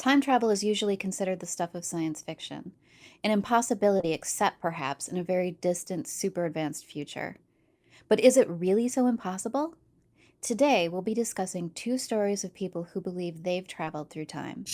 Time travel is usually considered the stuff of science fiction, an impossibility except perhaps in a very distant, super advanced future. But is it really so impossible? Today, we'll be discussing two stories of people who believe they've traveled through time.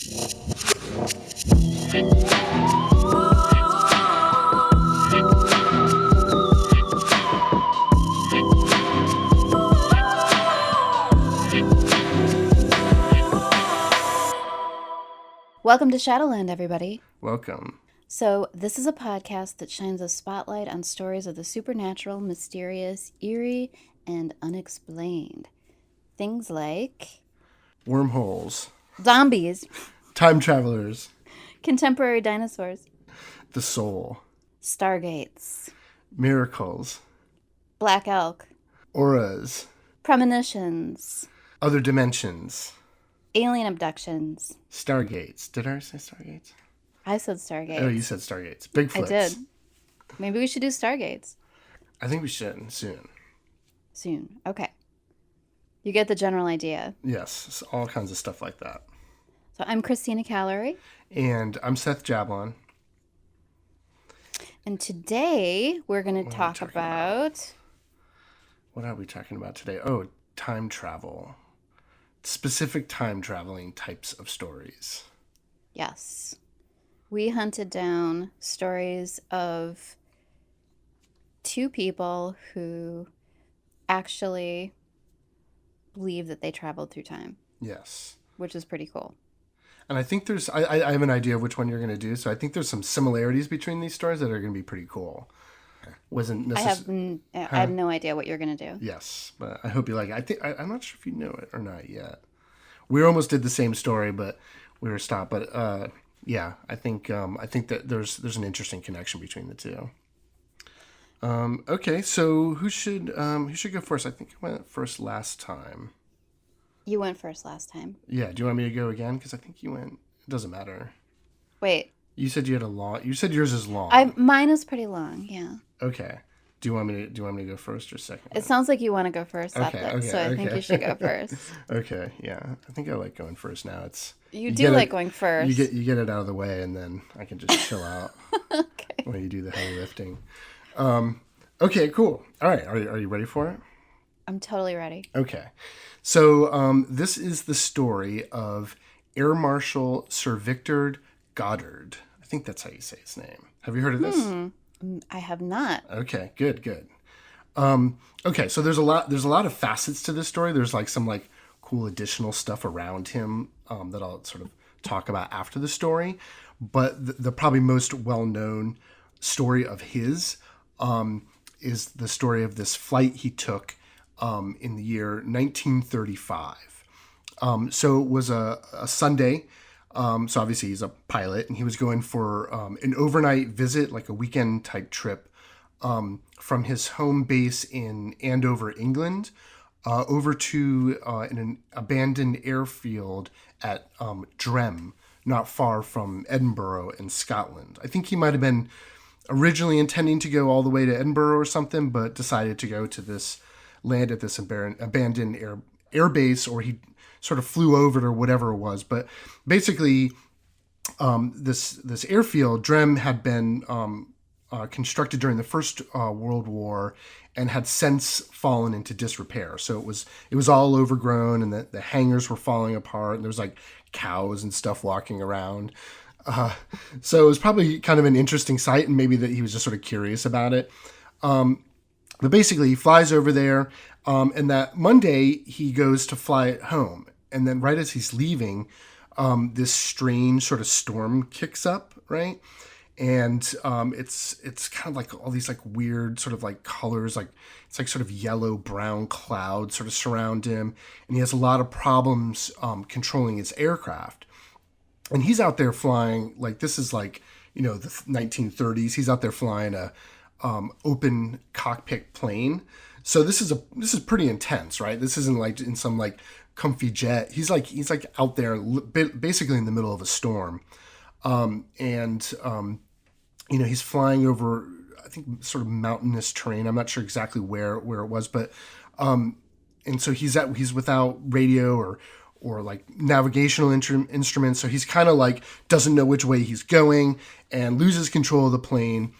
Welcome to Shadowland, everybody. Welcome. So, this is a podcast that shines a spotlight on stories of the supernatural, mysterious, eerie, and unexplained. Things like Wormholes. zombies, Time travelers. contemporary dinosaurs, The soul. stargates, Miracles. black elk, Auras. premonitions, Other dimensions. alien abductions. Stargates. Did I say stargates? I said stargates. Oh, you said stargates. Bigfoots. I did. Maybe we should do stargates I think we should soon. soon. Okay. You get the general idea. Yes, all kinds of stuff like that. So I'm Christina Callery. And I'm Seth Jablon. And today we're going to talk about... What are we talking about today? Oh, time travel. Specific time traveling types of stories. Yes. We hunted down stories of two people who actually believe that they traveled through time, Yes. which is pretty cool. And I think I have an idea of which one you're going to do. So I think there's some similarities between these stories that are going to be pretty cool. I have no idea what you're going to do. Yes, but I hope you like it. I'm not sure if you know it or not yet. We almost did the same story, but we were stopped. But yeah, I think that there's an interesting connection between the two. Okay, so who should go first? I think I went first last time. You went first last time. Yeah. Do you want me to go again? Because I think you went. It doesn't matter. Wait. You said you had a long. You said yours is long. Mine is pretty long. Yeah. Okay. Do you want me to go first or second? It sounds like you want to go first. Okay, so I think you should go first. Okay. Yeah. I think I like going first now. You do like going first. You get it out of the way, and then I can just chill out. Okay. When you do the heavy lifting. Okay. Cool. All right. Are you ready for it? I'm totally ready. Okay. So this is the story of Air Marshal Sir Victor Goddard. I think that's how you say his name. Have you heard of this? I have not. Okay, good. Okay, so there's a lot of facets to this story. There's like some like cool additional stuff around him that I'll sort of talk about after the story. But the probably most well-known story of his is the story of this flight he took in the year 1935. So it was a Sunday. So obviously he's a pilot, and he was going for an overnight visit, like a weekend type trip, from his home base in Andover, England, over to an abandoned airfield at Drem, not far from Edinburgh in Scotland. I think he might have been originally intending to go all the way to Edinburgh or something, but decided to go to land at this abandoned air base, or he sort of flew over it or whatever it was. But basically, this airfield, Drem, had been constructed during the First World War and had since fallen into disrepair. So it was all overgrown, and the hangars were falling apart, and there was like cows and stuff walking around. So it was probably kind of an interesting sight, and maybe that he was just sort of curious about it. But basically, he flies over there, and that Monday he goes to fly it home. And then right as he's leaving, this strange sort of storm kicks up, right? And it's kind of like all these like weird sort of like colors, like it's like sort of yellow brown clouds sort of surround him, and he has a lot of problems controlling his aircraft. And he's out there flying, like this is like, the 1930s. He's out there flying a open cockpit plane. So this is pretty intense, right? This isn't like in some like comfy jet. He's like out there basically in the middle of a storm. He's flying over, I think, sort of mountainous terrain. I'm not sure exactly where it was, but and so he's without radio like navigational instruments. So he's kind of like doesn't know which way he's going and loses control of the plane,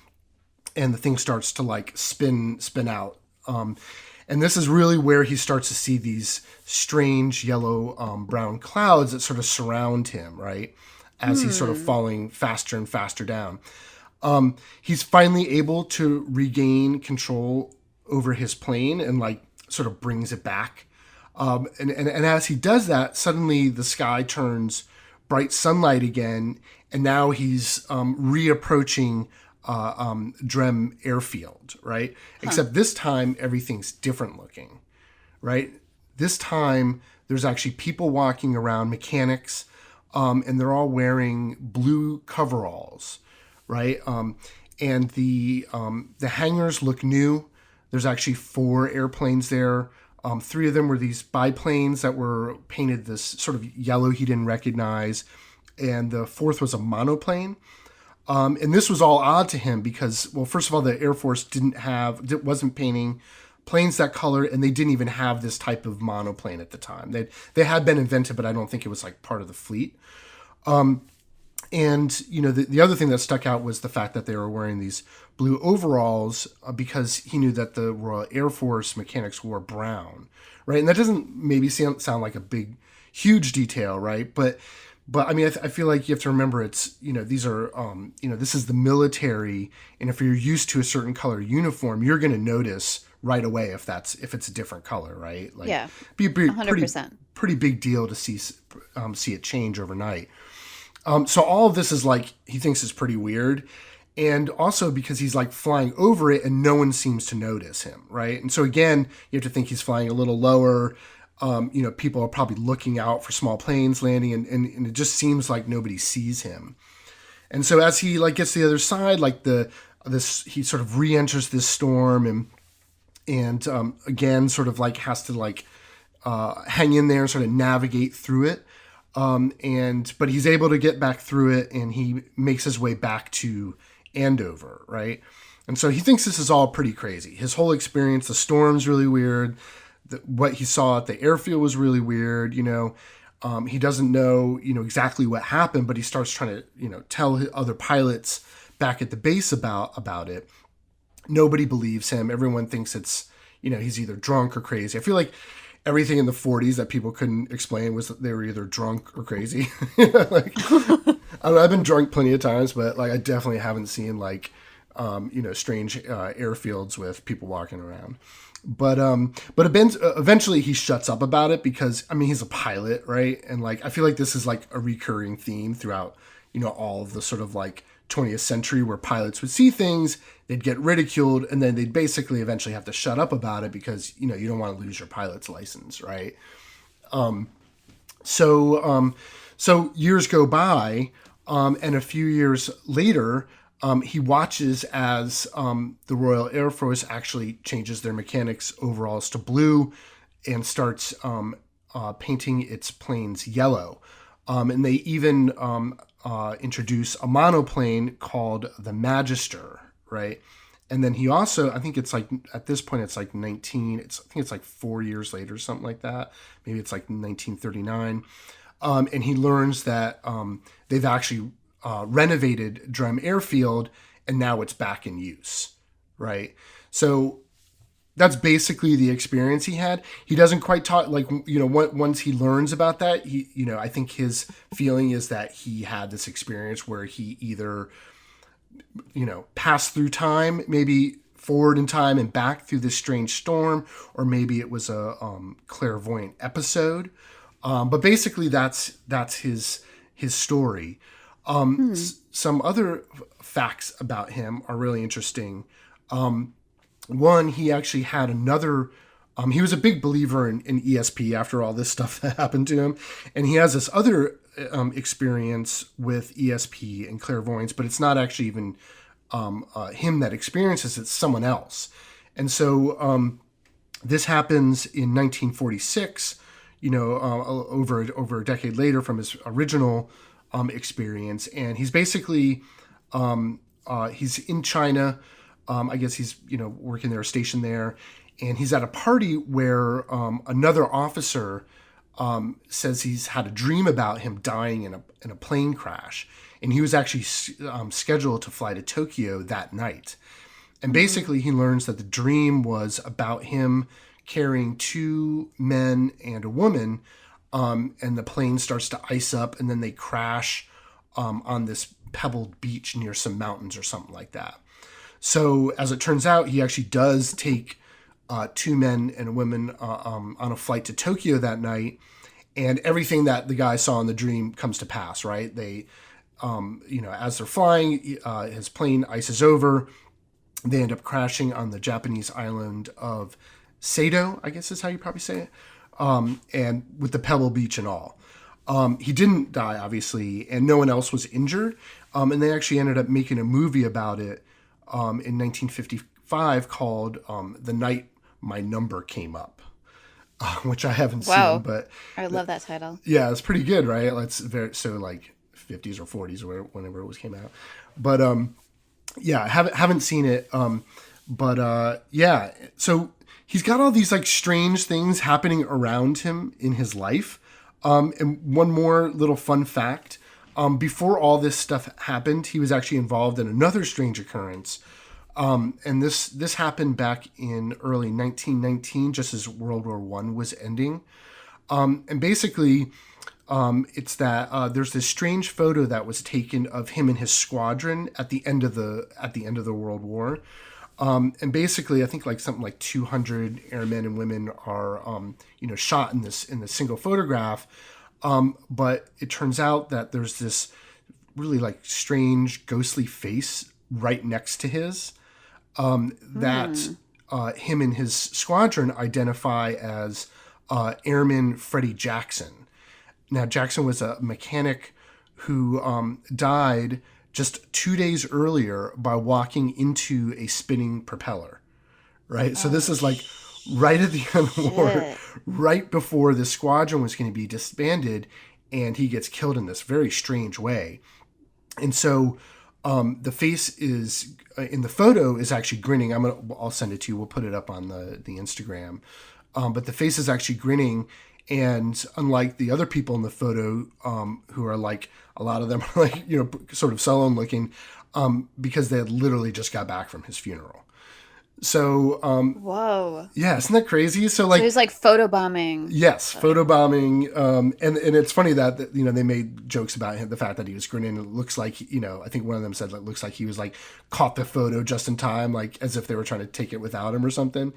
and the thing starts to like spin out. And this is really where he starts to see these strange yellow brown clouds that sort of surround him, right? As he's sort of Hmm. falling faster and faster down. He's finally able to regain control over his plane and like sort of brings it back. And as he does that, suddenly the sky turns bright sunlight again, and now he's reapproaching Drem Airfield, right? Huh. Except this time everything's different looking, right? This time there's actually people walking around, mechanics, and they're all wearing blue coveralls, right? And the hangars look new. There's actually 4 airplanes there. 3 of them were these biplanes that were painted this sort of yellow he didn't recognize, and the 4th was a monoplane. And this was all odd to him because, well, first of all, the Air Force wasn't painting planes that color, and they didn't even have this type of monoplane at the time. They had been invented, but I don't think it was like part of the fleet. And the other thing that stuck out was the fact that they were wearing these blue overalls because he knew that the Royal Air Force mechanics wore brown, right? And that doesn't maybe sound like a big, huge detail, right? But I mean, I feel like you have to remember it's these are this is the military, and if you're used to a certain color uniform, you're going to notice right away if it's a different color, right? Like, Yeah. be a pretty 100%. pretty big deal to see it change overnight. So all of this is like he thinks is pretty weird, and also because he's like flying over it and no one seems to notice him, right? And so again, you have to think he's flying a little lower. People are probably looking out for small planes landing, and it just seems like nobody sees him. And so as he like gets to the other side, like he sort of re-enters this storm, and again sort of like has to like hang in there and sort of navigate through it. But he's able to get back through it, and he makes his way back to Andover, right? And so he thinks this is all pretty crazy. His whole experience, the storm's really weird. What he saw at the airfield was really weird. He doesn't know, exactly what happened, but he starts trying to, tell other pilots back at the base about it. Nobody believes him. Everyone thinks it's, he's either drunk or crazy. I feel like everything in the 40s that people couldn't explain was that they were either drunk or crazy. Like, I've been drunk plenty of times, but like I definitely haven't seen like, strange airfields with people walking around. But eventually he shuts up about it because I mean he's a pilot, right? And like I feel like this is like a recurring theme throughout all of the sort of like 20th century where pilots would see things, they'd get ridiculed, and then they'd basically eventually have to shut up about it because you don't want to lose your pilot's license, right? So years go by, and a few years later, he watches as the Royal Air Force actually changes their mechanics overalls to blue and starts painting its planes yellow. And they even introduce a monoplane called the Magister, right? And then he also, I think it's like at this point it's like 19. I think it's like 4 years later, something like that. Maybe it's like 1939. And he learns that they've actually renovated Drem Airfield, and now it's back in use, right? So that's basically the experience he had. He doesn't quite talk like once he learns about that, I think his feeling is that he had this experience where he either passed through time, maybe forward in time and back through this strange storm, or maybe it was a clairvoyant episode. But basically, that's his story. Hmm. Some other facts about him are really interesting. One, he actually had another. He was a big believer in ESP after all this stuff that happened to him, and he has this other experience with ESP and clairvoyance, but it's not actually even him that experiences it; it's someone else. And so this happens in 1946. Over a decade later from his original experience, and he's basically he's in China. I guess he's working there, stationed there, and he's at a party where another officer says he's had a dream about him dying in a plane crash, and he was actually scheduled to fly to Tokyo that night. And basically, he learns that the dream was about him carrying two men and a woman, and the plane starts to ice up, and then they crash on this pebbled beach near some mountains or something like that. So, as it turns out, he actually does take two men and a woman on a flight to Tokyo that night, and everything that the guy saw in the dream comes to pass, right? They, as they're flying, his plane ices over. They end up crashing on the Japanese island of Sado, I guess is how you probably say it, and with the Pebble Beach and all. He didn't die, obviously, and no one else was injured. And they actually ended up making a movie about it in 1955 called The Night My Number Came Up, which I haven't seen. Wow. But I love that title. yeah, it's pretty good, right? It's very so like 50s or 40s or whenever it was came out. But yeah, I haven't seen it. Yeah, so he's got all these like strange things happening around him in his life. And one more little fun fact. Before all this stuff happened, he was actually involved in another strange occurrence. And this happened back in early 1919, just as World War One was ending. And basically, it's that there's this strange photo that was taken of him and his squadron at the end of the World War. And basically, I think like something like 200 airmen and women are shot in this single photograph. But it turns out that there's this really like strange ghostly face right next to his that him and his squadron identify as Airman Freddie Jackson. Now, Jackson was a mechanic who died just 2 days earlier by walking into a spinning propeller, right? So this is like right at the end of the war, right before the squadron was going to be disbanded, and he gets killed in this very strange way. And so the face is in the photo is actually grinning. I'll send it to you. We'll put it up on the Instagram. But the face is actually grinning. And unlike the other people in the photo, who are like, a lot of them are like, sort of sullen looking, because they had literally just got back from his funeral. So, Whoa. yeah, isn't that crazy? So So he was like photobombing. yes, photobombing. And it's funny that, they made jokes about him, the fact that he was grinning. It looks like, I think one of them said it looks like he was like caught the photo just in time, like as if they were trying to take it without him or something.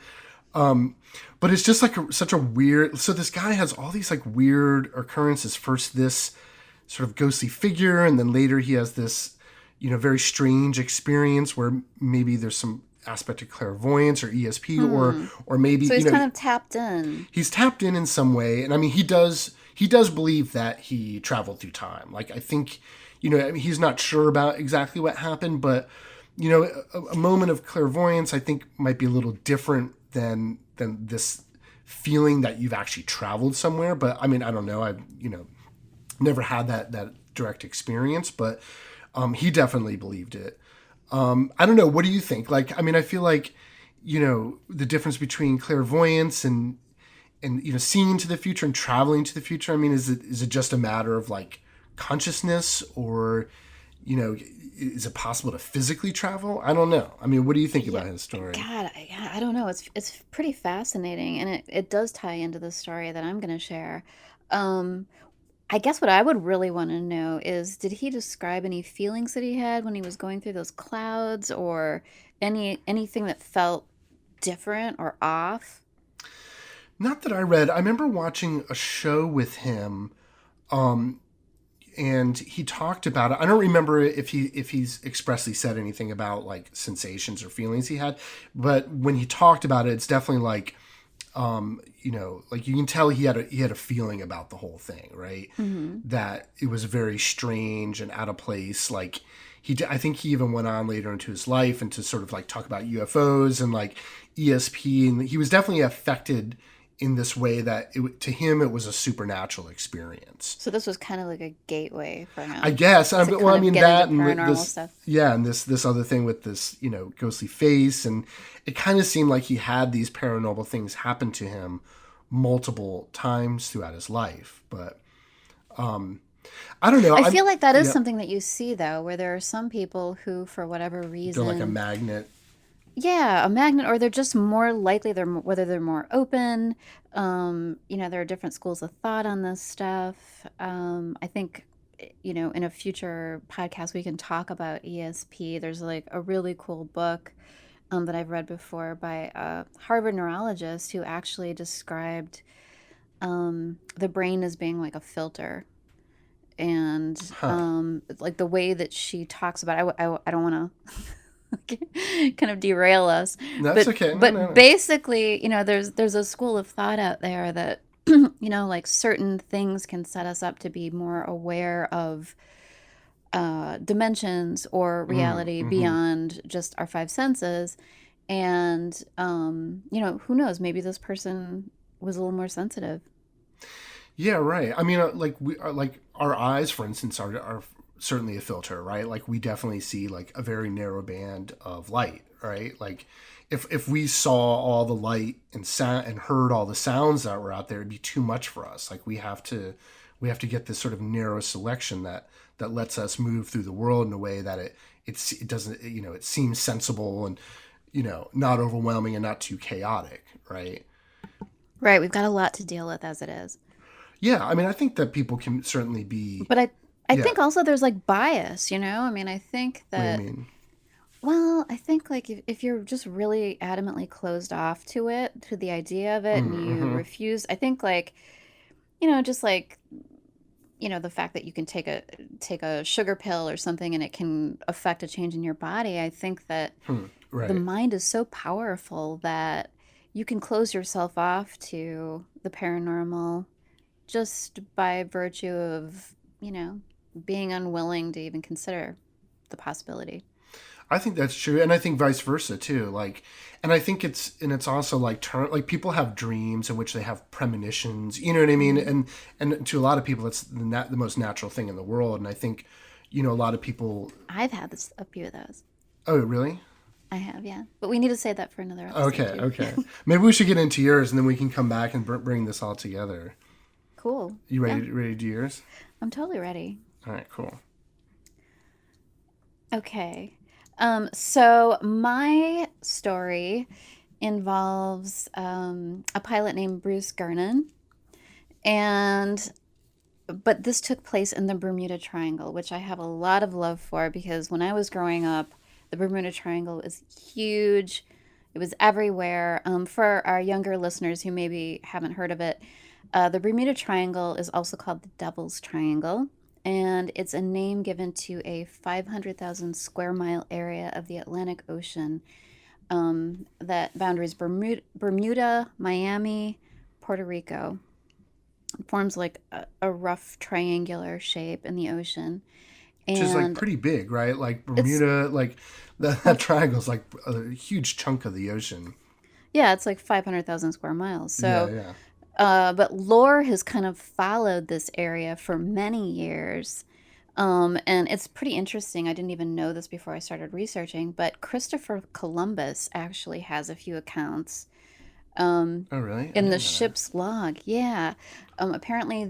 But it's just like such a weird, so this guy has all these like weird occurrences. First, this sort of ghostly figure, and then later he has this, very strange experience where maybe there's some aspect of clairvoyance or ESP, or maybe, So he's kind of tapped in. he's tapped in some way. And I mean, he does believe that he traveled through time. Like, I think, I mean, he's not sure about exactly what happened, but, a moment of clairvoyance, I think, might be a little different than this feeling that you've actually traveled somewhere. But I mean, I don't know. I've, never had that direct experience, but he definitely believed it. I don't know. What do you think? Like, I mean, I feel like, the difference between clairvoyance and seeing into the future and traveling to the future. I mean, is it just a matter of like consciousness, or, is it possible to physically travel? I don't know. I mean, what do you think about his story? God, I don't know. It's pretty fascinating, and it does tie into the story that I'm going to share. Um, I guess what I would really want to know is, did he describe any feelings that he had when he was going through those clouds, or anything that felt different or off? Not that I read. I remember watching a show with him, and he talked about it. I don't remember if he's expressly said anything about like sensations or feelings he had, but when he talked about it, it's definitely like, like you can tell he had a feeling about the whole thing, right? Mm-hmm. That it was very strange and out of place. Like I think he even went on later into his life and to sort of like talk about UFOs and like ESP, and he was definitely affected in this way that to him it was a supernatural experience. So this was kind of like a gateway for him I guess. to Well, I kind of mean get that into and paranormal this, stuff. yeah, and this other thing with this, ghostly face, and it kind of seemed like he had these paranormal things happen to him multiple times throughout his life. But I don't know. I feel like that is Yeah, something that you see though, where there are some people who, for whatever they're like a reason, magnet. yeah, a magnet, or they're just more likely, whether they're more open. There are different schools of thought on this stuff. I think, in a future podcast, we can talk about ESP. There's like a really cool book that I've read before by a Harvard neurologist who actually described the brain as being like a filter. And Huh. like the way that she talks about it, I don't want to kind of derail us, That's but okay. No, no, but no. basically, there's a school of thought out there that like certain things can set us up to be more aware of dimensions or reality Mm-hmm. beyond just our five senses. And who knows, maybe this person was a little more sensitive. Yeah, right. I mean, like we are, like our eyes, for instance, are certainly a filter, right? Like we definitely see like a very narrow band of light, right? Like if we saw all the light and sound and heard all the sounds that were out there, it'd be too much for us. Like we have to get this sort of narrow selection that lets us move through the world in a way that it doesn't, it seems sensible and not overwhelming and not too chaotic, right? Right, we've got a lot to deal with as it is. Yeah, I mean, I think that people can certainly be. But I Yeah. think also there's like bias, I mean, I think What do you that, mean? well, I think like if you're just really adamantly closed off to it, to the idea of it, and you Mm-hmm. refuse, I think like, just like, the fact that you can take a sugar pill or something and it can affect a change in your body, I think that Hmm. the Right. mind is so powerful that you can close yourself off to the paranormal just by virtue of, being unwilling to even consider the possibility. I think that's true, and I think vice versa too. Like, and I think it's also like like people have dreams in which they have premonitions. You know what I mean? Hmm. And to a lot of people, it's the most natural thing in the world. And I think, a lot of people. I've had a few of those. Oh, really? I have, yeah. But we need to save that for another episode, Okay. too. Okay. Maybe we should get into yours, and then we can come back and bring this all together. Cool. You Yeah, ready to do yours? I'm totally ready. All right. Cool. Okay. So my story involves a pilot named Bruce Gernon, and but this took place in the Bermuda Triangle, which I have a lot of love for because when I was growing up, the Bermuda Triangle is huge. It was everywhere. For our younger listeners who maybe haven't heard of it, the Bermuda Triangle is also called the Devil's Triangle, and it's a name given to a 500,000 square mile area of the Atlantic Ocean that boundaries Bermuda, Miami, Puerto Rico. It forms like a rough triangular shape in the ocean. Which is like And pretty big, right? Like it's Bermuda, like that like, triangle's like a huge chunk of the ocean. yeah, it's like 500,000 square miles. Yeah, So, yeah. but lore has kind of followed this area for many years. And it's pretty interesting. I didn't even know this before I started researching, but Christopher Columbus actually has a few accounts um, Oh, really? I in the didn't know that. ship's log. Yeah. Apparently,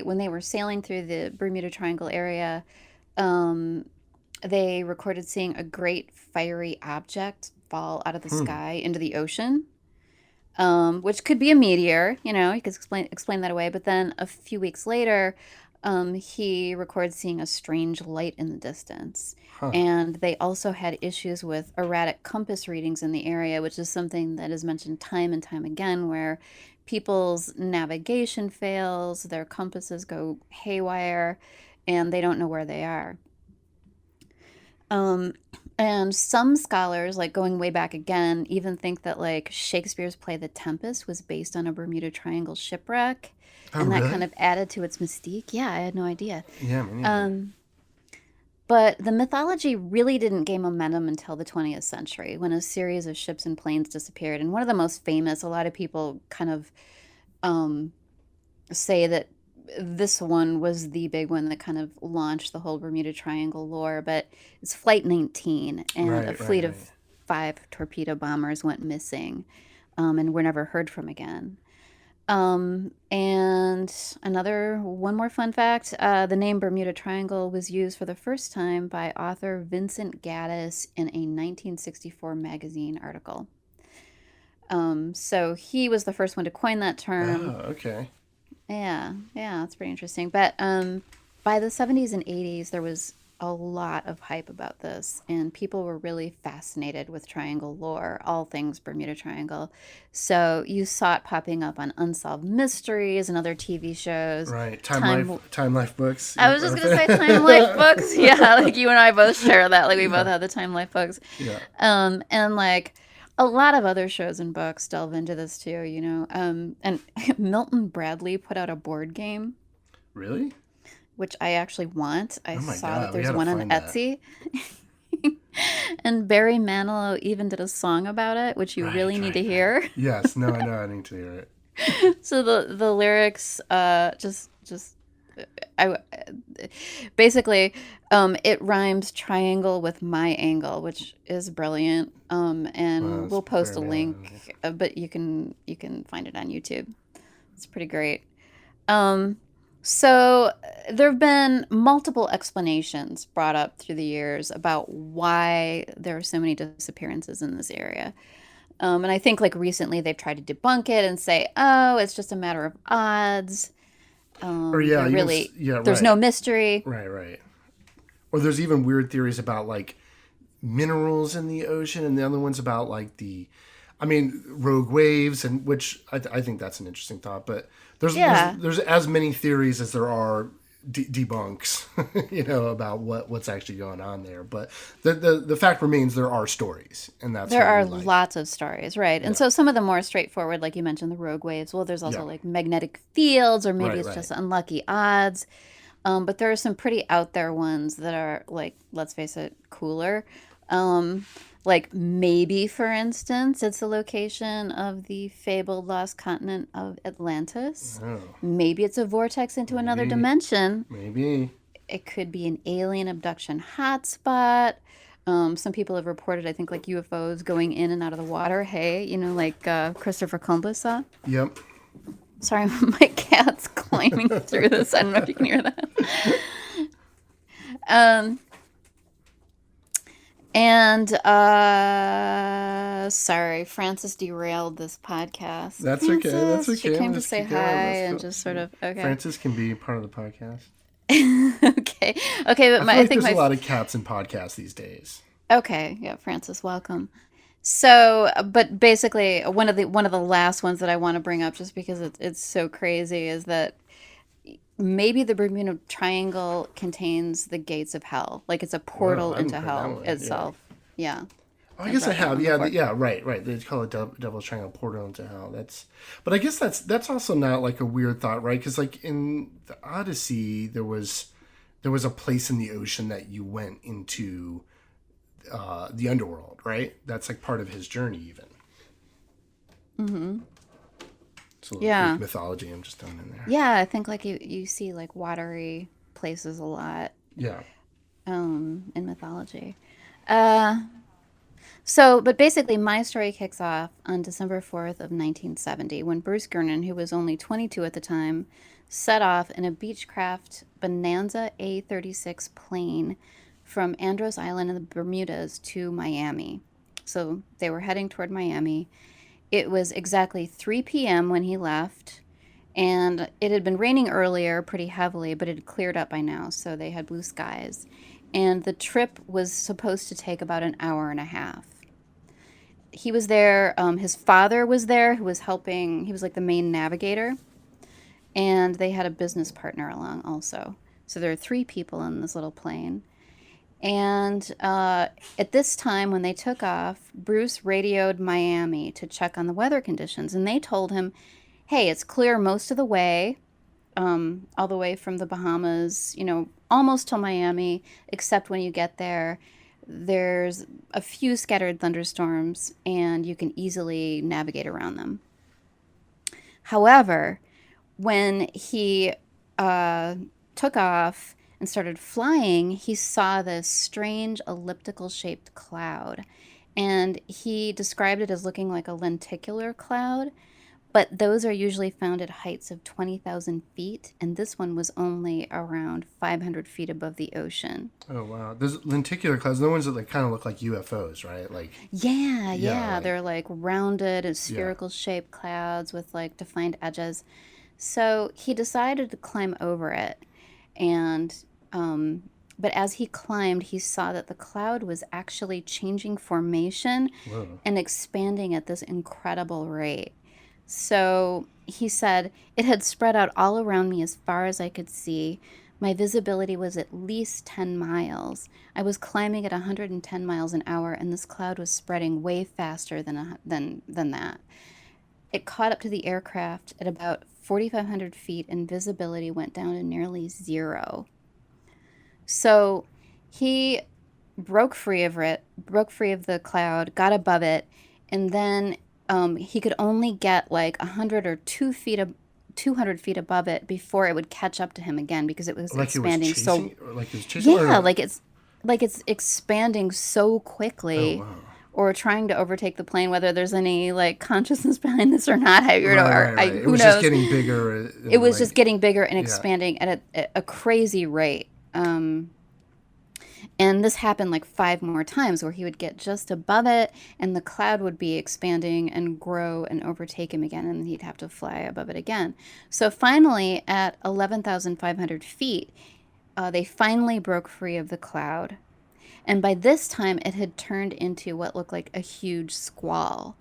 when they were sailing through the Bermuda Triangle area, um, they recorded seeing a great fiery object fall out of the Hmm. sky into the ocean, which could be a meteor. You could explain that away. But then a few weeks later, he records seeing a strange light in the distance. Huh. And they also had issues with erratic compass readings in the area, which is something that is mentioned time and time again, where people's navigation fails, their compasses go haywire, and they don't know where they are. Um, and some scholars, like going way back again, even think that like Shakespeare's play The Tempest was based on a Bermuda Triangle shipwreck, Oh, and that kind really? of added to its mystique. Yeah, I had no idea. Yeah, me neither. Um, but the mythology really didn't gain momentum until the 20th century when a series of ships and planes disappeared. And one of the most famous, a lot of people kind of um, say that this one was the big one that kind of launched the whole Bermuda Triangle lore, but it's Flight 19, and a Right, right, fleet right. of 5 torpedo bombers went missing and were never heard from again. And another one more fun fact: the name Bermuda Triangle was used for the first time by author Vincent Gaddis in a 1964 magazine article. So he was the first one to coin that term. Oh, okay. Yeah, yeah, that's pretty interesting. But by the 70s and 80s, there was a lot of hype about this, and people were really fascinated with triangle lore, all things Bermuda Triangle. So you saw it popping up on Unsolved Mysteries and other TV shows. Right. Time. Time Life books. I was just gonna say Time Life books. Yeah, like you and I both share that. Like we both Yeah. have the Time Life books. Yeah. And like a lot of other shows and books delve into this too, And Milton Bradley put out a board game, Really? which I actually want. I Oh my saw that God. We there's got to one on find that. Etsy. And Barry Manilow even did a song about it, which you Right, really need to right, right. hear. Yes. No, I know. I need to hear it. So the lyrics just I basically it rhymes triangle with my angle, which is brilliant. Well, And it's we'll post very a man. link, but you can find it on YouTube. It's pretty great. Um, so there have been multiple explanations brought up through the years about why there are so many disappearances in this area. And I think like recently they've tried to debunk it and say, oh, it's just a matter of odds. Or yeah, even yeah, There's no right, mystery. right, right. Or there's even weird theories about like minerals in the ocean, and the other one's about like I mean, rogue waves, and which I think that's an interesting thought. But Yeah, there's as many theories as there are debunks, about what's actually going on there. But the fact remains there are stories, and that's there what we are like. lots of stories, right? And Yeah, so some of the more straightforward, like you mentioned, the rogue waves. Well, there's yeah, also like magnetic fields, or maybe right, it's right. just unlucky odds. But there are some pretty out there ones that are like, let's face it, cooler. Um, like maybe, for instance, it's the location of the fabled lost continent of Atlantis. Oh, Maybe it's a vortex into another maybe, dimension. maybe. It could be an alien abduction hotspot. Some people have reported, I think, like UFOs going in and out of the water. Hey, like Christopher Columbus saw. Yep. Sorry, my cat's climbing through this. I don't know if you can hear that. Um, and sorry, Francis derailed this podcast. That's okay. That's Francis, she okay. came to Let's say keep going. hi Let's and go. just sort of okay. Francis can be part of the podcast. Okay, okay, but I my feel I like think there's a my lot of cats in podcasts these days. okay, yeah, Francis, welcome. So, but basically, one of the last ones that I want to bring up, just because it's so crazy, is that maybe the Bermuda Triangle contains the gates of hell. Like it's a Whoa, portal I haven't into heard that hell one. Yeah. itself. Yeah, Oh, I I guess I brought that have. one Yeah, before. yeah, right, right. They call it Devil's Triangle Portal into Hell. But I guess that's also not like a weird thought, right? Because like in the Odyssey, there was a place in the ocean that you went into the underworld, right? That's like part of his journey, even. Mm-hmm. It's a little Greek Yeah, mythology I'm just throwing in there. yeah. I think like you see like watery places a lot Yeah. in mythology. Uh, but basically, my story kicks off on December 4th of 1970 when Bruce Gernon, who was only 22 at the time, set off in a Beechcraft Bonanza A36 plane from Andros Island in the Bermudas to Miami. So they were heading toward Miami. It was exactly 3 p.m. when he left, and it had been raining earlier pretty heavily, but it had cleared up by now, so they had blue skies. And the trip was supposed to take about an hour and a half. He was there. His father was there, who was helping. He was like the main navigator, and they had a business partner along also. So there are three people in this little plane. And at this time, when they took off, Bruce radioed Miami to check on the weather conditions, and they told him, "Hey, it's clear most of the way, all the way from the Bahamas, almost till Miami, except when you get there, there's a few scattered thunderstorms, and you can easily navigate around them." However, when he uh, took off and started flying, he saw this strange elliptical shaped cloud. And he described it as looking like a lenticular cloud, But those are usually found at heights of 20,000 feet, and this one was only around 500 feet above the ocean. Oh wow. There's lenticular clouds. The ones that like kind of look like UFOs, right? Like Yeah, yeah, yeah, like they're like rounded and yeah. spherical shaped clouds with like defined edges. So he decided to climb over it, and um, but as he climbed, he saw that the cloud was actually changing formation Whoa. and expanding at this incredible rate. So he said, it had spread out all around me as far as I could see. My visibility was at least 10 miles. I was climbing at 110 miles an hour, and this cloud was spreading way faster than that. It caught up to the aircraft at about 4,500 feet, and visibility went down to nearly zero. So he broke free of the cloud, got above it, and then he could only get like 100 or 200 feet above it before it would catch up to him again because it was Like it was expanding so. chasing, or like it was chasing, Yeah, or like it's expanding so oh quickly, wow. or trying to overtake the plane. Whether there's any like consciousness behind this or not, Right, right, right. It who was just knows? getting bigger It and was just like getting bigger and yeah. expanding at a crazy rate. And this happened like five more times where he would get just above it and the cloud would be expanding and grow and overtake him again, and he'd have to fly above it again. So finally, at 11,500 feet, they finally broke free of the cloud. And by this time, it had turned into what looked like a huge squall.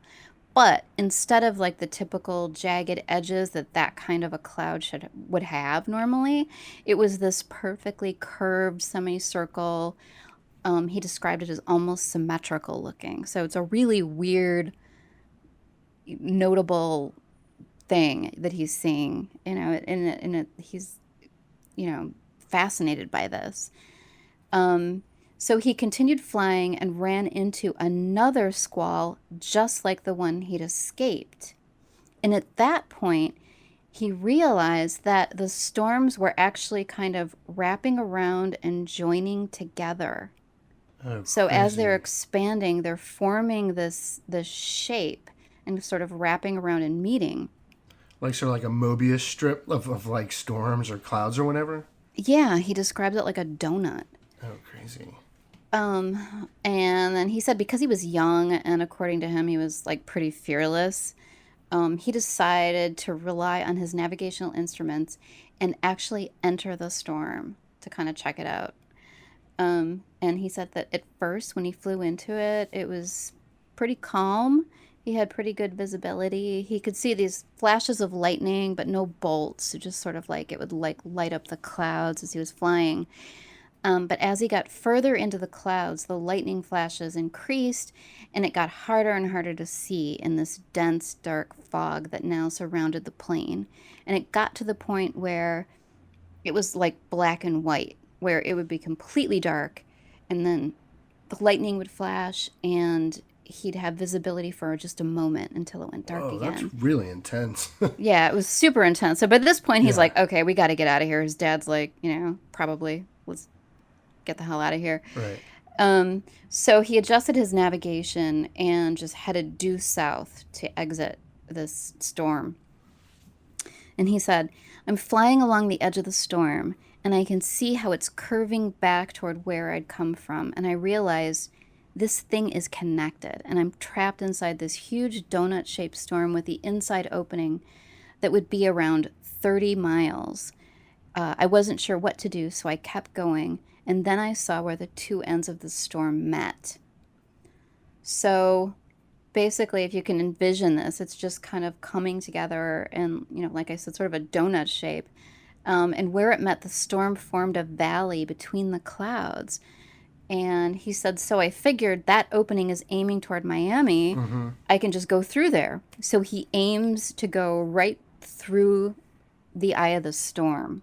But instead of like the typical jagged edges that that kind of a cloud would have normally, it was this perfectly curved semicircle. He described it as almost symmetrical looking. So it's a really weird, notable thing that he's seeing. He's fascinated by this. So he continued flying and ran into another squall just like the one he'd escaped. And at that point, he realized that the storms were actually kind of wrapping around and joining together. Oh, So as they're crazy. expanding, they're forming this shape and sort of wrapping around and meeting. Like sort of like a Mobius strip of like storms or clouds or whatever. Yeah, he describes it like a donut. Oh, crazy. And then he said because he was young and according to him he was like pretty fearless, he decided to rely on his navigational instruments and actually enter the storm to kind of check it out. And he said that at first, when he flew into it, it was pretty calm. He had pretty good visibility. He could see these flashes of lightning, but no bolts. It just sort of like it would like light up the clouds as he was flying. But as he got further into the clouds, the lightning flashes increased, and it got harder and harder to see in this dense, dark fog that now surrounded the plane. And it got to the point where it was like black and white, where it would be completely dark, and then the lightning would flash, and he'd have visibility for just a moment until it went dark Whoa, that's again. really intense. Yeah, it was super intense. So by this point, he's Yeah. like, okay, we got to get out of here. His dad's like, probably let's get the hell out of here. Right. So he adjusted his navigation and just headed due south to exit this storm. And he said, I'm flying along the edge of the storm, and I can see how it's curving back toward where I'd come from. And I realize this thing is connected, and I'm trapped inside this huge donut shaped storm with the inside opening that would be around 30 miles. I wasn't sure what to do, so I kept going, and then I saw where the two ends of the storm met. So basically, if you can envision this, it's just kind of coming together and, like I said, sort of a donut shape. And where it met, the storm formed a valley between the clouds. And he said, so I figured that opening is aiming toward Miami. Mm-hmm. I can just go through there. So he aims to go right through the eye of the storm.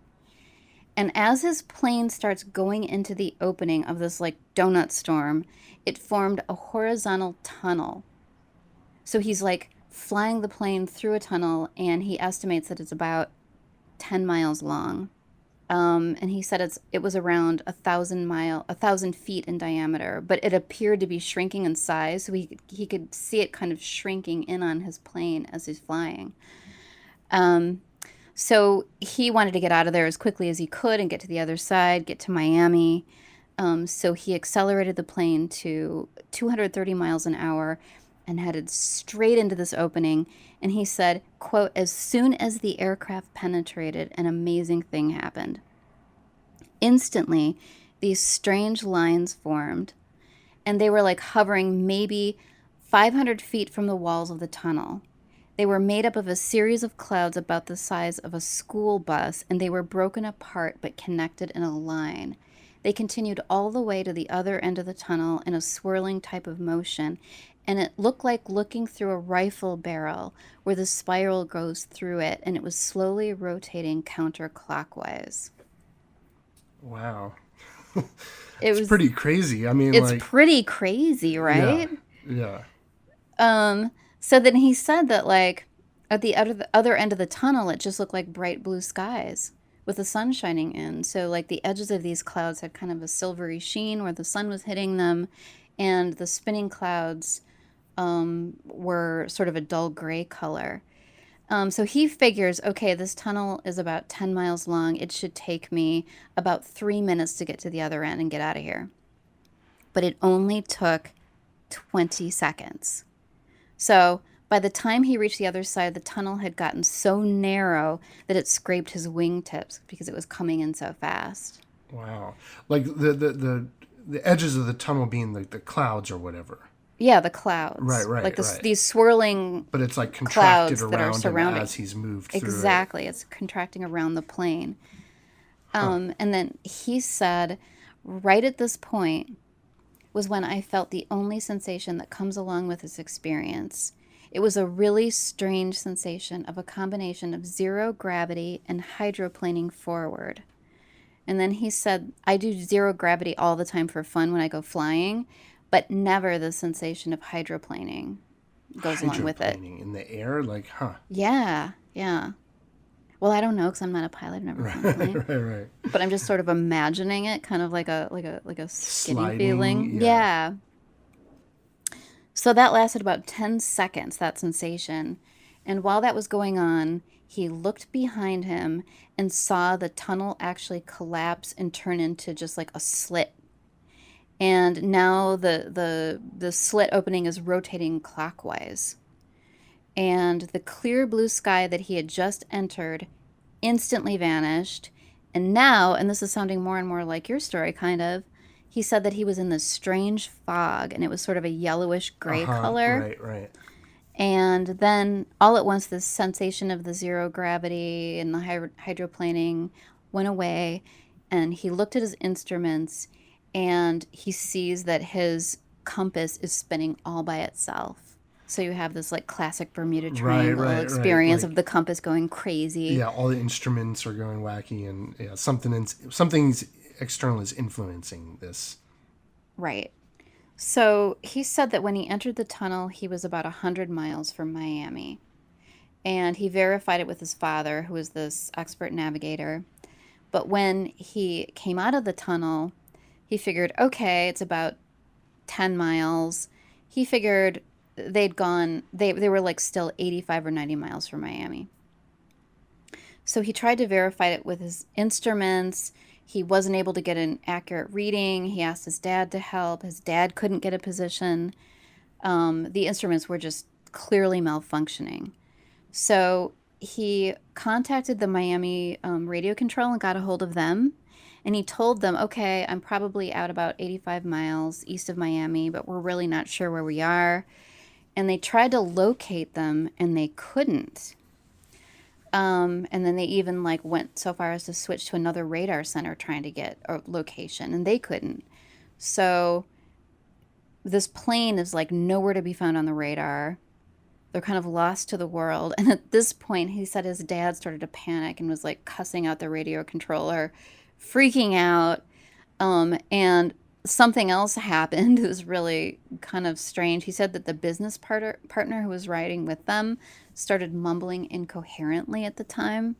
And as his plane starts going into the opening of this like donut storm, it formed a horizontal tunnel. So he's like flying the plane through a tunnel, and he estimates that it's about 10 miles long. And he said it was around 1,000 feet in diameter, but it appeared to be shrinking in size, so he could see it kind of shrinking in on his plane as he's flying. Um, so he wanted to get out of there as quickly as he could and get to the other side, get to Miami. So he accelerated the plane to 230 miles an hour and headed straight into this opening. And he said, quote, "As soon as the aircraft penetrated, an amazing thing happened. Instantly, these strange lines formed, and they were like hovering maybe 500 feet from the walls of the tunnel. They were made up of a series of clouds about the size of a school bus, and they were broken apart but connected in a line. They continued all the way to the other end of the tunnel in a swirling type of motion, and it looked like looking through a rifle barrel where the spiral goes through it, and it was slowly rotating counterclockwise." Wow. It It's was pretty crazy. I mean, it's like, pretty crazy, yeah, right? yeah. Um, so then he said that like at the other end of the tunnel, it just looked like bright blue skies with the sun shining in. So like the edges of these clouds had kind of a silvery sheen where the sun was hitting them, and the spinning clouds were sort of a dull gray color. So he figures, okay, this tunnel is about 10 miles long. It should take me about 3 minutes to get to the other end and get out of here. But it only took 20 seconds. So by the time he reached the other side, the tunnel had gotten so narrow that it scraped his wingtips because it was coming in so fast. Wow. Like the edges of the tunnel being like the clouds or whatever. Yeah, the Right, clouds. Like right, this, right. these swirling But it's like contracted clouds that are around him surrounding. as he's moved through it. Exactly. It's contracting around the plane. Huh. And then he said, right at this point was when I felt the only sensation that comes along with this experience. It was a really strange sensation of a combination of zero gravity and hydroplaning forward. And then he said, I do zero gravity all the time for fun when I go flying, but never the sensation of hydroplaning goes along with it. Hydroplaning in the air, like, huh. Yeah, yeah. Well, I don't know because I'm not a pilot. I've never flown a Right, plane, right, right. but I'm just sort of imagining it, kind of like a skidding Sliding, feeling. yeah. Yeah. So that lasted about 10 seconds, that sensation. And while that was going on, he looked behind him and saw the tunnel actually collapse and turn into just like a slit. And now the slit opening is rotating clockwise. And the clear blue sky that he had just entered instantly vanished. And now, and this is sounding more and more like your story, kind of, he said that he was in this strange fog and it was sort of a yellowish gray Uh-huh. color. Right, right. And then all at once, this sensation of the zero gravity and the hydroplaning went away. And he looked at his instruments and he sees that his compass is spinning all by itself. So you have this like classic Bermuda Right, Triangle right, right. experience of Like, the compass going crazy. yeah, all the instruments are going wacky, and yeah, something's external is influencing this. Right. So he said that when he entered the tunnel, he was about 100 miles from Miami. And he verified it with his father, who was this expert navigator. But when he came out of the tunnel, he figured, okay, it's about 10 miles. He figured they were like still 85 or 90 miles from Miami. So he tried to verify it with his instruments. He wasn't able to get an accurate reading. He asked his dad to help. His dad couldn't get a position. The instruments were just clearly malfunctioning. So he contacted the Miami radio control and got a hold of them. And he told them, okay, I'm probably out about 85 miles east of Miami, but we're really not sure where we are. And they tried to locate them and they couldn't. And then they even like went so far as to switch to another radar center trying to get a location, and they couldn't. So this plane is like nowhere to be found on the radar. They're kind of lost to the world. And at this point, he said his dad started to panic and was like cussing out the radio controller, freaking out. And something else happened. It was really kind of strange. He said that the business partner who was riding with them started mumbling incoherently at the time.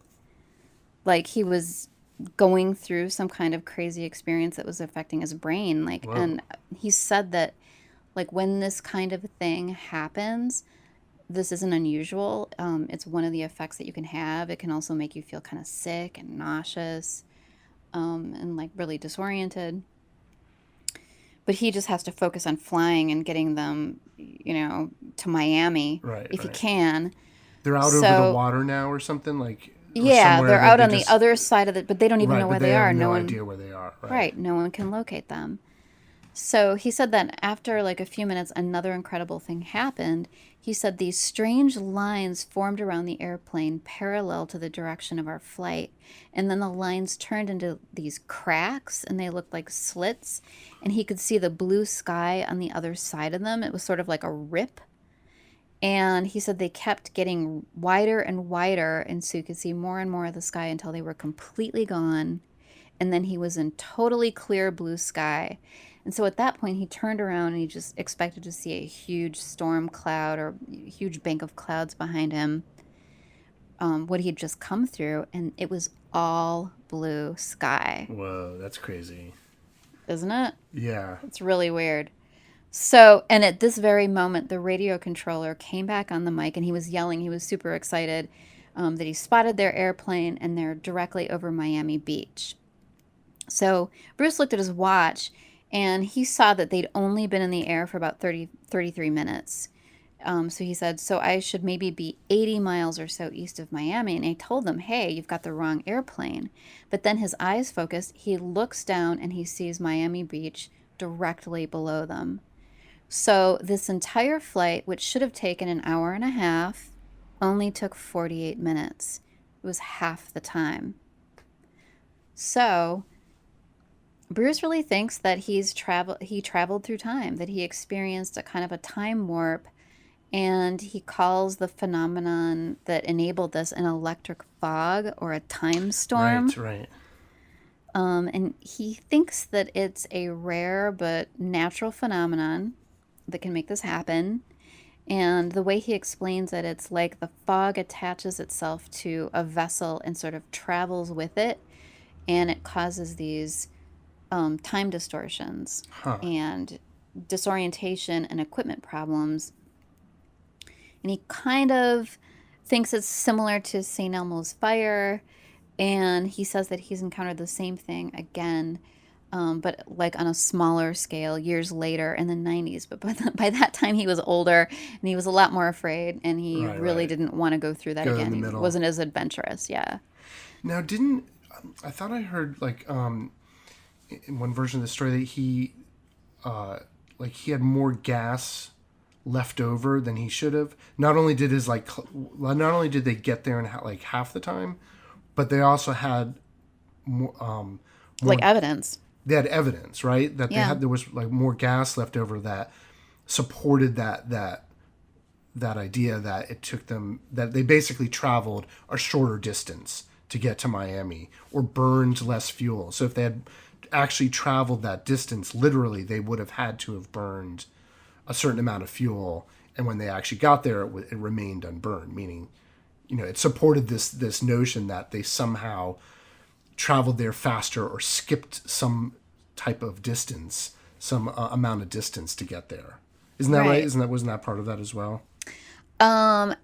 Like he was going through some kind of crazy experience that was affecting his brain. Like, Whoa. and he said that, like, when this kind of thing happens, this isn't unusual. It's one of the effects that you can have. It can also make you feel kind of sick and nauseous, and like really disoriented. But he just has to focus on flying and getting them, to Miami Right, if he right. can. They're out over the So, water now or something, like, or yeah, somewhere they're that out they on the just, other side of it, but they don't even right, know but where they they have are. no No one, idea where they are. Right. right, no one can locate them. So he said that after like a few minutes, another incredible thing happened. He said these strange lines formed around the airplane parallel to the direction of our flight. And then the lines turned into these cracks and they looked like slits. And he could see the blue sky on the other side of them. It was sort of like a rip. And he said they kept getting wider and wider. And so you could see more and more of the sky until they were completely gone. And then he was in totally clear blue sky. And so at that point, he turned around and he just expected to see a huge storm cloud or huge bank of clouds behind him, what he had just come through. And it was all blue sky, Whoa, that's crazy. isn't it? Yeah. It's really weird. So, and at this very moment, the radio controller came back on the mic and he was yelling. He was super excited that he spotted their airplane and they're directly over Miami Beach. So Bruce looked at his watch and he saw that they'd only been in the air for about 33 minutes. So he said, so I should maybe be 80 miles or so east of Miami. And I told them, hey, you've got the wrong airplane. But then his eyes focused. He looks down and he sees Miami Beach directly below them. So this entire flight, which should have taken an hour and a half, only took 48 minutes. It was half the time. So Bruce really thinks that he traveled through time, that he experienced a kind of a time warp, and he calls the phenomenon that enabled this an electric fog or a time Right, storm. right. And he thinks that it's a rare but natural phenomenon that can make this happen. And the way he explains it, it's like the fog attaches itself to a vessel and sort of travels with it, and it causes these time distortions Huh. and disorientation and equipment problems. And he kind of thinks it's similar to St. Elmo's fire. And he says that he's encountered the same thing again, but like on a smaller scale years later in the 90s. But by that time, he was older and he was a lot more afraid. And he Right, really right. didn't want to go through that Go in again. the He middle. wasn't as adventurous. Yeah. Now, didn't I thought I heard like in one version of the story that uh he had more gas left over than he should have. Not only did his not only did they get there in like half the time, but they also had more Like more evidence. they had evidence, right? That Yeah. there was like more gas left over that supported that idea that it took them that they basically traveled a shorter distance to get to Miami or burned less fuel. So if they had actually traveled that distance, literally they would have had to have burned a certain amount of fuel, and when they actually got there, it remained unburned. Meaning, it supported this notion that they somehow traveled there faster or skipped some type of distance, some amount of distance to get there. Isn't that right? Right. Isn't that wasn't that part of that as well?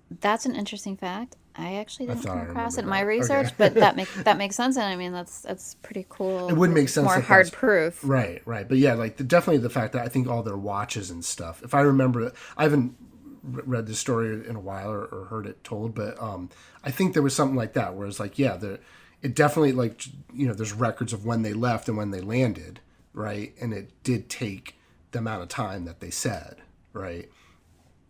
That's an interesting fact. I actually I didn't thought come I across it remembered in my that. Okay. research, but that makes sense. And I mean, that's pretty It cool. would make sense More that hard that's proof. right, right. But yeah, like definitely the fact that I think all their watches and stuff. If I remember, I haven't read this story in a while or heard it told, but I think there was something like that where it's like, yeah, it definitely like there's records of when they left and when they landed, right, and it did take the amount of time that they said, right.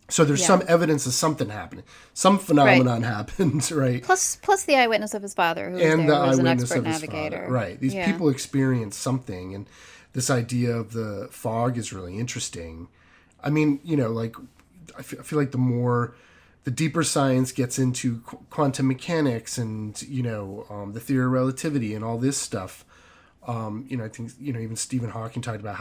So there's Yeah. some evidence of something happening, some Right. phenomenon happened, right? Plus the eyewitness of his father, who was And the there, who was an eyewitness expert of his father. navigator. Right. These Yeah. people experience something, and this idea of the fog is really interesting. I mean, like I feel like the deeper science gets into quantum mechanics and the theory of relativity and all this stuff. I think even Stephen Hawking talked about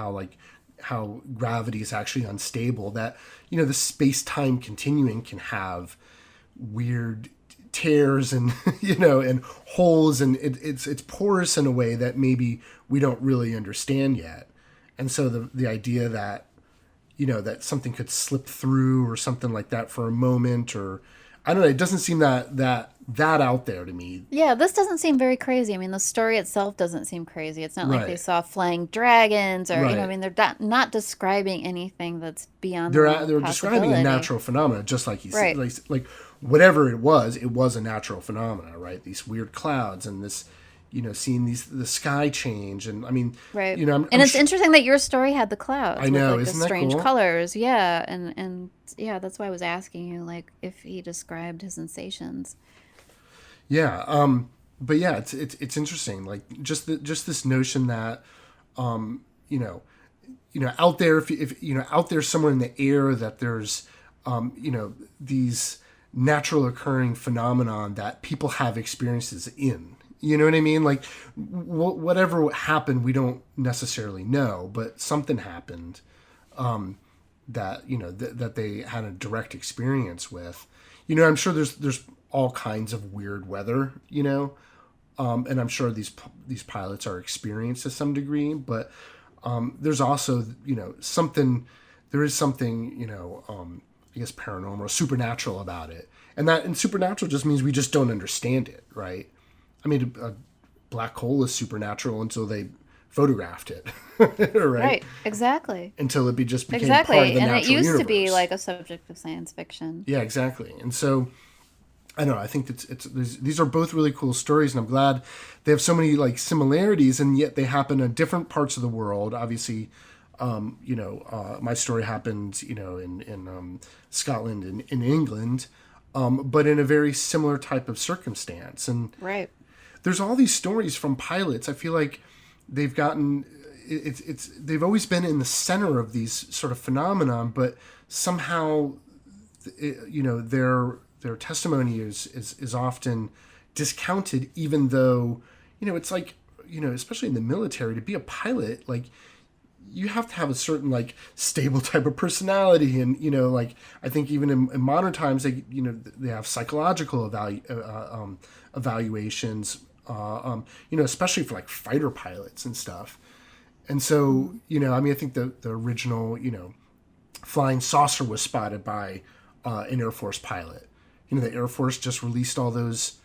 how gravity is actually unstable. That the space time continuum can have weird tears and and holes, and it's porous in a way that maybe we don't really understand yet. And so the idea that that something could slip through or something like that for a moment, or I don't know, it doesn't seem that out there to me. Yeah, this doesn't seem very crazy. I mean, the story itself doesn't seem crazy. It's not like they Right. saw flying dragons or, I Right. mean, they're not describing anything that's beyond the realm of They're describing a possibility. natural phenomena, just like you said, Right, like whatever it was a natural phenomena, right? These weird clouds and this, seeing the sky change, and I mean, right. I'm And it's interesting that your story had the clouds I with know, like the isn't that strange cool? colors. Yeah, and yeah, that's why I was asking you like if he described his sensations. Yeah, but yeah, it's interesting, like just this notion that you know out there, if out there somewhere in the air, that there's these natural occurring phenomenon that people have experiences in. You know what I mean? Like whatever happened, we don't necessarily know, but something happened that that they had a direct experience with. I'm sure there's all kinds of weird weather. And I'm sure these pilots are experienced to some degree, but there's also something. There is something I guess paranormal, supernatural about it, and supernatural just means we just don't understand it, right? I mean, a black hole is supernatural until they photographed it, right? Right, exactly. Until it just became part of Exactly. the And it natural used to be universe. like a subject of science fiction. Yeah, exactly. And so I don't know. I think these are both really cool stories, and I'm glad they have so many like similarities, and yet they happen in different parts of the world. Obviously, my story happened, in Scotland and in England, but in a very similar type of circumstance. And Right. there's all these stories from pilots. I feel like they've gotten it's they've always been in the center of these sort of phenomenon, but somehow their testimony is often discounted, even though it's like especially in the military, to be a pilot, like you have to have a certain like stable type of personality, and like I think even in modern times they have psychological evaluations, especially for like fighter pilots and stuff. And so I mean, I think the original flying saucer was spotted by an Air Force pilot. The Air Force just released all those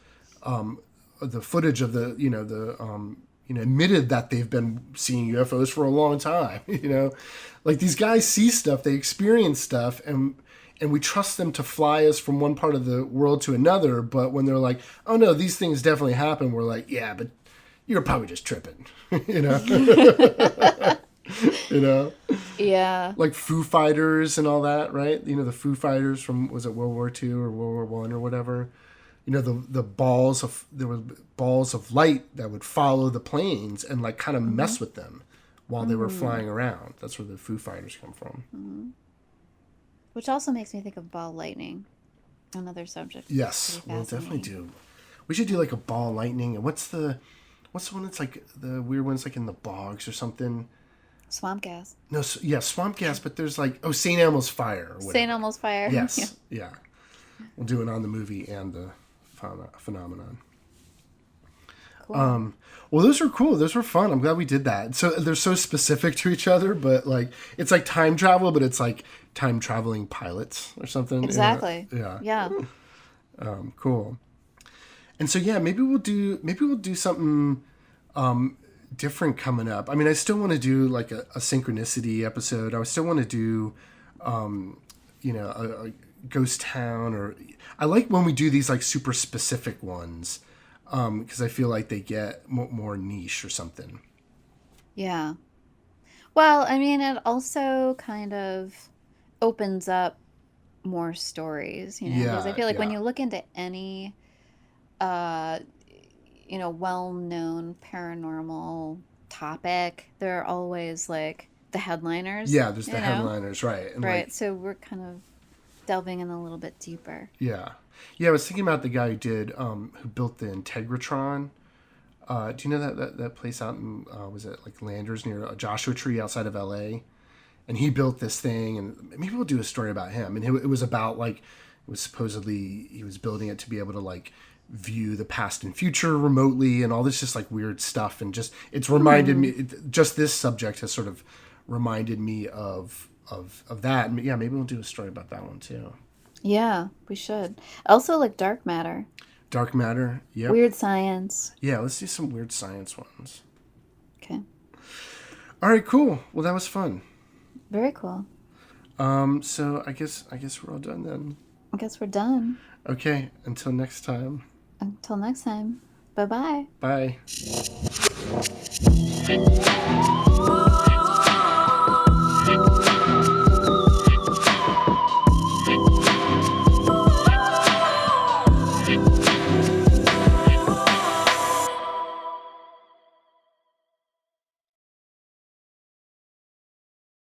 the footage of admitted that they've been seeing UFOs for a long time. Like these guys see stuff, they experience stuff, and we trust them to fly us from one part of the world to another. But when they're like, "Oh no, these things definitely happen," we're like, "Yeah, but you're probably just tripping," you know. you know, Yeah. like Foo Fighters and all that, right? The Foo Fighters from, was it World War II or World War One or whatever? The balls of, there were balls of light that would follow the planes and like kind of Hmm. mess with them while they were Hmm. flying around. That's where the Foo Fighters come from. Hmm. Which also makes me think of ball lightning, another subject that's Yes, pretty we'll definitely fascinating. do. We should do like a ball lightning. And what's the one that's like the weird ones like in the bogs or something? Swamp gas. No, yeah, swamp gas. But there's like, oh, St. Elmo's fire or St. whatever. Elmo's fire. Yeah. Yes, yeah. We'll do it on the movie and the phenomenon. Cool. Well, those were cool. Those were fun. I'm glad we did that. So they're so specific to each other, but like it's like time travel, but it's like time traveling pilots or something. Exactly. Yeah. Yeah. Cool. And so yeah, maybe we'll do something different coming up. I mean, I still want to do like a synchronicity episode. I still want to do a ghost town, or I like when we do these like super specific ones, because I feel like they get more niche or something. Yeah. Well, I mean, it also kind of opens up more stories, because I Yeah, feel like when yeah, you look into any, uh, well-known paranormal topic, there are always like the headliners, yeah. There's the headliners, right? And like, right? So we're kind of delving in a little bit deeper. yeah, yeah. I was thinking about the guy who built the Integratron. Do you know that place out in, was it like Landers near a Joshua Tree outside of L.A.? And he built this thing, and maybe we'll do a story about him. And it was about like was supposedly he was building it to be able to like view the past and future remotely and all this just like weird stuff. And just it's reminded me, just this subject has sort of reminded me of that. And yeah, maybe we'll do a story about that one too. Yeah, we should. Also, like dark matter, Dark matter. Yep. weird science. Yeah, let's do some weird science ones. Okay, All right, cool. Well, that was fun. very cool. So I guess we're all done then. I guess we're done. Okay, until next time. Until next time. Bye bye. Bye.